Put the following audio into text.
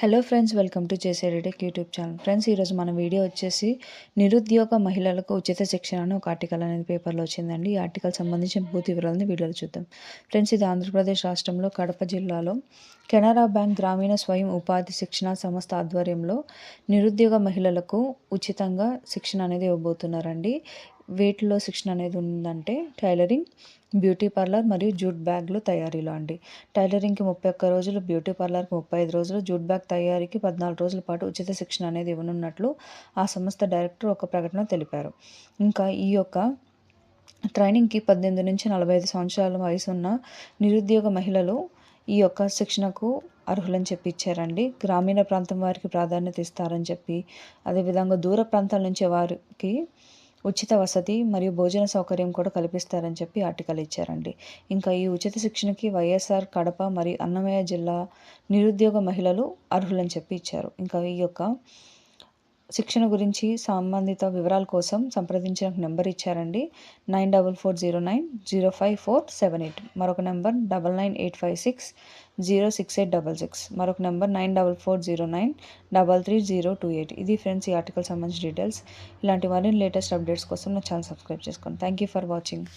Hello friends, welcome to చేసేటెక్ YouTube channel. Friends, ఈరోజు మన వీడియో వచ్చేసి నిరుద్యోగ మహిళలకు ఉచిత శిక్షణ అని ఒక ఆర్టికల్ అనేది పేపర్లో వచ్చిందండి. ఈ ఆర్టికల్ సంబంధించిన పూర్తి వివరాలను వీడియోలో చూద్దాం. ఫ్రెండ్స్, ఇది ఆంధ్రప్రదేశ్ రాష్ట్రంలో కడప జిల్లాలో కెనరా బ్యాంక్ గ్రామీణ స్వయం ఉపాధి శిక్షణ సంస్థ ఆధ్వర్యంలో నిరుద్యోగ మహిళలకు ఉచితంగా శిక్షణ అనేది ఇవ్వబోతున్నారండి. వీటిలో శిక్షణ అనేది ఉందంటే టైలరింగ్, బ్యూటీ పార్లర్ మరియు జూట్ బ్యాగ్లు తయారీలో అండి. టైలరింగ్కి 31 రోజులు, బ్యూటీ పార్లర్కి 35 రోజులు, జూట్ బ్యాగ్ తయారీకి 14 రోజుల పాటు ఉచిత శిక్షణ అనేది ఇవ్వనున్నట్లు ఆ సంస్థ డైరెక్టర్ ఒక ప్రకటన తెలిపారు. ఇంకా ఈ యొక్క ట్రైనింగ్కి 18 నుంచి 45 సంవత్సరాల వయసు ఉన్న నిరుద్యోగ మహిళలు ఈ యొక్క శిక్షణకు అర్హులని చెప్పి ఇచ్చారండి. గ్రామీణ ప్రాంతం వారికి ప్రాధాన్యత ఇస్తారని చెప్పి, అదేవిధంగా దూర ప్రాంతాల నుంచి వారికి ఉచిత వసతి మరియు భోజన సౌకర్యం కూడా కల్పిస్తారని చెప్పి ఆర్టికల్ ఇచ్చారండి. ఇంకా ఈ ఉచిత శిక్షణకి వైఎస్ఆర్, కడప మరియు అన్నమయ్య జిల్లా నిరుద్యోగ మహిళలు అర్హులని చెప్పి ఇచ్చారు. ఇంకా ఈ యొక్క శిక్షణ గురించి సంబంధిత వివరాల కోసం సంప్రదించిన నెంబర్ ఇచ్చారండి, 9449054788. మరొక నెంబర్ 9985606866. మరొక నెంబర్ 9409333028. ఇది ఫ్రెండ్స్ ఈ ఆర్టికల్ సంబంధించిన డీటెయిల్స్. ఇలాంటి మరిన్ని లేటెస్ట్ అప్డేట్స్ కోసం నా ఛానల్ సబ్స్క్రైబ్ చేసుకోండి. Thank you for watching.